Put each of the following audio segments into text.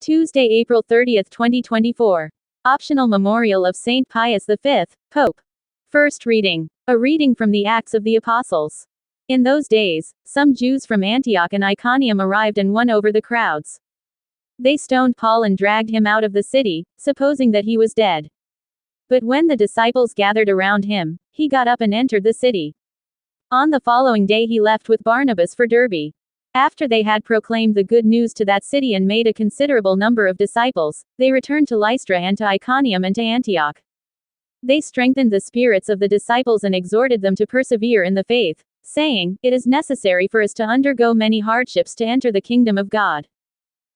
Tuesday, April 30th, 2024. Optional Memorial of Saint Pius V, Pope. First reading. A reading from the Acts of the Apostles. In those days, some Jews from Antioch and Iconium arrived and won over the crowds. They stoned Paul and dragged him out of the city, supposing that he was dead. But when the disciples gathered around him, he got up and entered the city. On the following day he left with Barnabas for Derbe. After they had proclaimed the good news to that city and made a considerable number of disciples, they returned to Lystra and to Iconium and to Antioch. They strengthened the spirits of the disciples and exhorted them to persevere in the faith, saying, "It is necessary for us to undergo many hardships to enter the kingdom of God."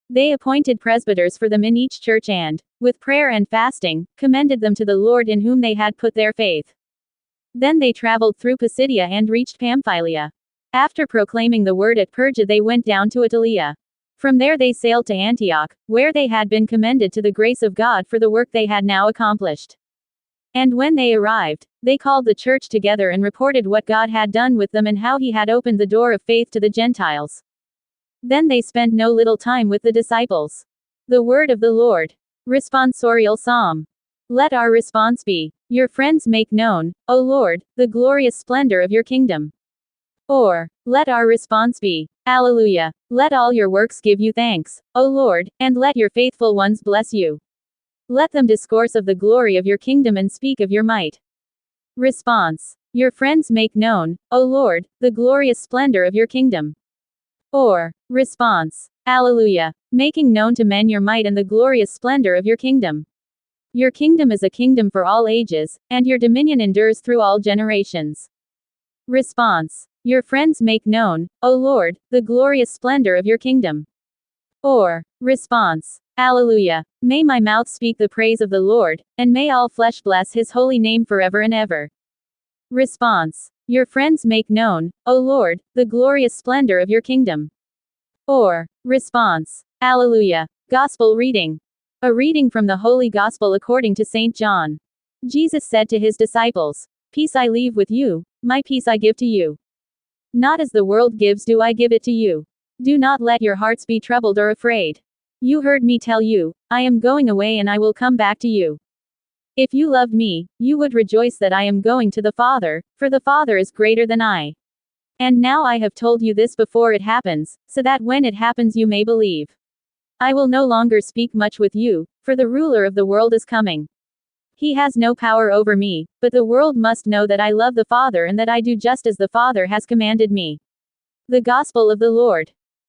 They appointed presbyters for them in each church and, with prayer and fasting, commended them to the Lord in whom they had put their faith. Then they traveled through Pisidia and reached Pamphylia. After proclaiming the word at Perga, they went down to Attalia. From there they sailed to Antioch, where they had been commended to the grace of God for the work they had now accomplished. And when they arrived, they called the church together and reported what God had done with them and how he had opened the door of faith to the Gentiles. Then they spent no little time with the disciples. The word of the Lord. Responsorial Psalm. Let our response be, "Your friends make known, O Lord, the glorious splendor of your kingdom." Or, let our response be, "Alleluia. Let all your works give you thanks, O Lord, and let your faithful ones bless you. Let them discourse of the glory of your kingdom and speak of your might." Response. Your friends make known, O Lord, the glorious splendor of your kingdom. Or, response. Alleluia. Making known to men your might and the glorious splendor of your kingdom. Your kingdom is a kingdom for all ages, and your dominion endures through all generations. Response. Your friends make known, O Lord, the glorious splendor of your kingdom. Or, response. Alleluia. May my mouth speak the praise of the Lord, and may all flesh bless his holy name forever and ever. Response. Your friends make known, O Lord, the glorious splendor of your kingdom. Or, response. Alleluia. Gospel reading. A reading from the Holy Gospel according to St. John. Jesus said to his disciples, "Peace I leave with you, my peace I give to you. Not as the world gives do I give it to you. Do not let your hearts be troubled or afraid. You heard me tell you, I am going away and I will come back to you. If you loved me, you would rejoice that I am going to the Father, for the Father is greater than I. And now I have told you this before it happens, so that when it happens you may believe. I will no longer speak much with you, for the ruler of the world is coming. He has no power over me, but the world must know that I love the Father and that I do just as the Father has commanded me." The Gospel of the Lord.